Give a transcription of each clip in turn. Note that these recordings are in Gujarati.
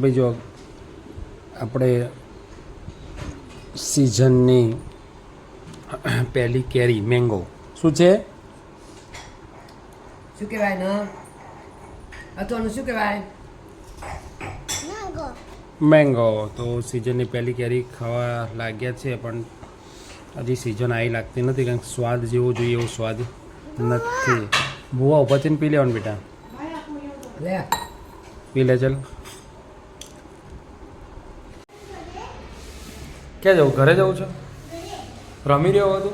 ભાઈ જો આપણે સિઝનની પહેલી કેરી મેંગો શું છે? શું કહેવાય ને અથવાનું શું કહેવાય? મેંગો. તો સિઝનની પહેલી કેરી ખાવા લાગ્યા છે, પણ હજી સિઝન આવી લાગતી નથી, કારણ કે સ્વાદ જેવો જોઈએ એવો સ્વાદ નથી. ભૂવા ઉભા થઈને પી લેવાનું બેટા, લે પી લે ચાલ. ક્યાં જવું? ઘરે જવું છે? રમી રહ્યો હતો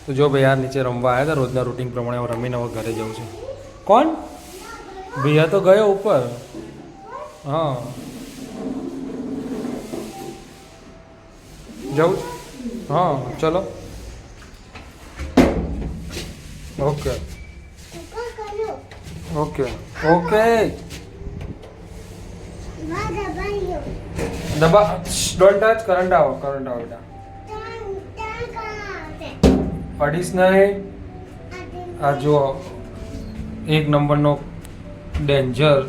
તો જો ભાઈ આ નીચે રમવા આવ્યા હતા રોજના રૂટીન પ્રમાણે. હવે રમીને હવે ઘરે જવું છે. કોણ? ભૈયા તો ગયો ઉપર. હા જવું? હા ચલો. Okay okay okay. દબા ડોન્ટ ટચ. કરંટ આવો બેટા. અડીશ નહીં. આ જો એક નંબરનો ડેન્જર.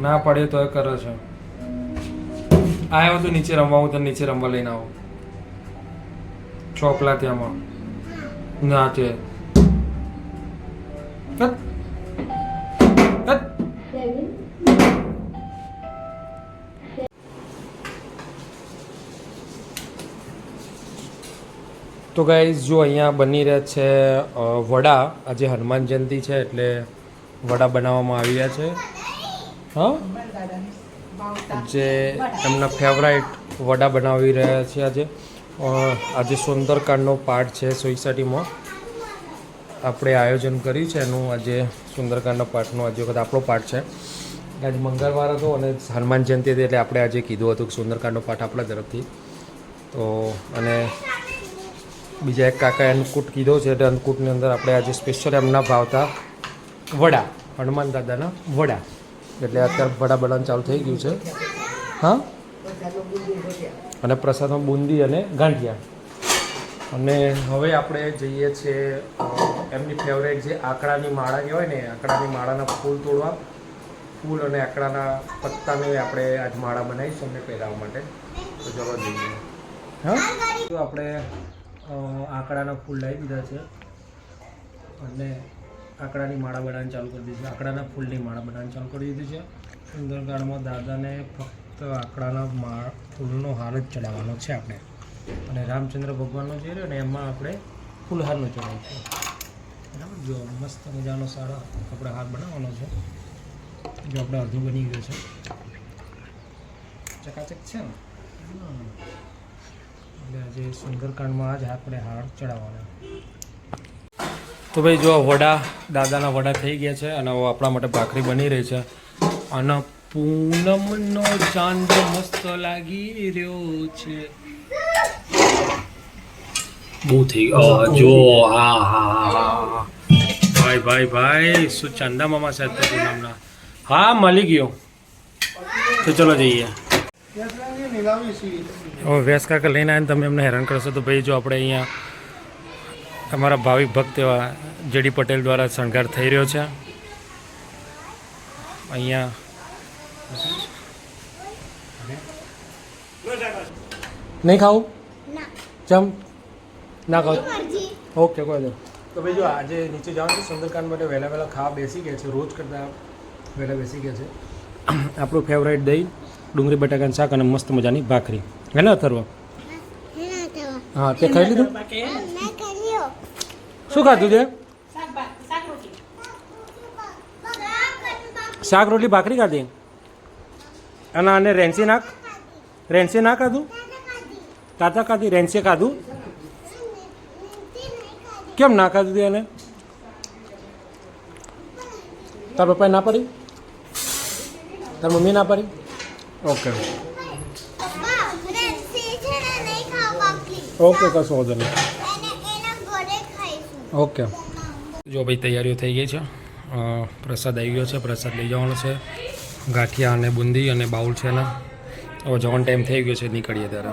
ના પડે તો એ કરે છે. આવ્યો તો નીચે રમવા, હું તને નીચે રમવા લઈને આવું. ચોકલા ત્યાંમાં ના તે તો ગાઈઝ જો અહીંયા બની રહ્યા છે વડા. આજે હનુમાન જયંતિ છે એટલે વડા બનાવવામાં આવ્યા છે. હા, જે એમના ફેવરાઇટ વડા બનાવી રહ્યા છે આજે. આજે સુંદરકાંડનો પાઠ છે સોસાયટીમાં. આપણે આયોજન કર્યું છે એનું. આજે સુંદરકાંડના પાઠનો આજે વખત આપણો પાઠ છે. આજે મંગળવાર હતો અને હનુમાન જયંતિ હતી એટલે આપણે આજે કીધું હતું કે સુંદરકાંડનો પાઠ આપણા તરફથી. તો અને બીજા એક કાકા અન્નકૂટ કીધો છે એટલે અન્નકૂટની અંદર આપણે આજે સ્પેશિયલ એમના ભાવતા વડા, હનુમાન દાદાના વડા, એટલે અત્યારે વડા બનાવવાનું ચાલુ થઈ ગયું છે. હા, અને પ્રસાદમાં બુંદી અને ગાંઠિયા. અને હવે આપણે જઈએ છીએ એમની ફેવરેટ જે આંકડાની માળા કહેવાય ને, આંકડાની માળાના ફૂલ તોડવા. ફૂલ અને આંકડાના પત્તાને આપણે આજ માળા બનાવીશું અમને પહેરાવવા માટે. તો ચલો જઈએ. હા, તો આપણે આંકડાના ફૂલ લાવી દીધા છે અને આંકડાની માળા બનાવવાની ચાલુ કરી દીધી છે. આંકડાના ફૂલની માળા બનાવવાની ચાલુ કરી દીધી છે. સુંદરકાંડમાં દાદાને ફક્ત આંકડાના ફૂલનો હાર જ ચડાવવાનો છે આપણે. અને રામચંદ્ર ભગવાનનો જે રહ્યો ને એમાં આપણે ફૂલહારનો ચડાવીશું. બરાબર, જો મસ્ત મજાનો સારો આપણે હાર બનાવવાનો છે. જો આપણે અડધું બની ગયું છે, ચકાચક છે ને. એટલે આજે સુંદરકાંડમાં જ આપણે હાર ચડાવવાના. તો ભાઈ જો વડા, દાદાના વડા થઈ ગયા છે અને આપણા માટે ભાખરી બની રહી છે. અને પૂનમનો ચાંદ મસ્ત લાગી રહ્યો છે. બહુ થઈ ગયો જો. હા હા હા ભાઈ ભાઈ ભાઈ, શું ચાંદા મામા સાહેબ તો પૂનમના. હા મળી ગયો. તો ચલો જઈએ. હવે વેસ કાકા લઈને આવીને તમે એમને હેરાન કરશો તો ભાઈ જો આપણે અહીંયા તમારા ભાવિક ભક્ત એવા જેડી પટેલ દ્વારા શણગાર થઈ રહ્યો છે. અહીંયા નહીં ખાવું? ચમ ના ખાવ? ઓકે કોઈ દો. તો ભાઈ જો આજે નીચે જવાનું છે સુંદરકાંડ માટે. વહેલા ખાવા બેસી ગયા છે, રોજ કરતાં વહેલા બેસી ગયા છે. આપણું ફેવરાઇટ દહીં, ડુંગળી બટાકાનું શાક અને મસ્ત મજાની ભાખરી. હે ને અથર્વ? હા, તે ખાઈ લીધું? શું ખાધું છે? શાક રોટલી ભાખરી ખાધી. અને આને રેન્સી નાખ. રેન્સી ના ખાધું? તાતા ખાધી? રેન્સીએ ખાધું? કેમ ના ખાધું એને? તાર પપ્પાએ ના પાડી? તાર મમ્મી ના પાડી? ઓકે ઓકે, કશું વાંધો નહીં. ઓકે. જો ભાઈ તૈયારીઓ થઈ ગઈ છે. પ્રસાદ આવી ગયો છે. પ્રસાદ લઈ જવાનો છે. ગાંઠિયા અને બુંદી અને બાઉલ છે ને. હવે જવાનો ટાઈમ થઈ ગયો છે, નીકળીએ ત્યારે.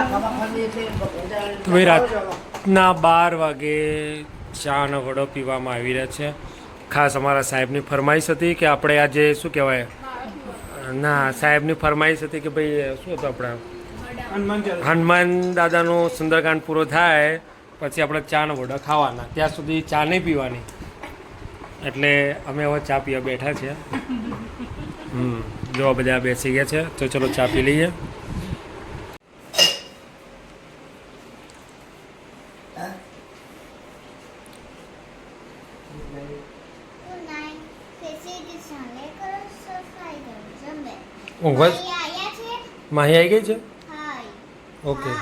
આખા બાફાની એટલે ભગવાન તો ભાઈ રાતના 12 વાગે ચા અને વડો પીવામાં આવી રહ્યા છે. ખાસ અમારા સાહેબની ફરમાઈશ હતી કે આપણે આજે શું કહેવાય, ના સાહેબની ફરમાઈશ હતી કે ભાઈ શું હતું આપણે હનુમાન દાદાનો સુંદરકાંડ પૂરો થાય પછી આપણે ચા ને વડા ખાવાના, ત્યાં સુધી ચા નહીં પીવાની. એટલે અમે હવે ચા પીવા બેઠા છીએ. જો બધા બેસી ગયા છે તો ચલો ચા પી લઈએ. ઊંઘ માહી આવી ગઈ છે. ઓકે.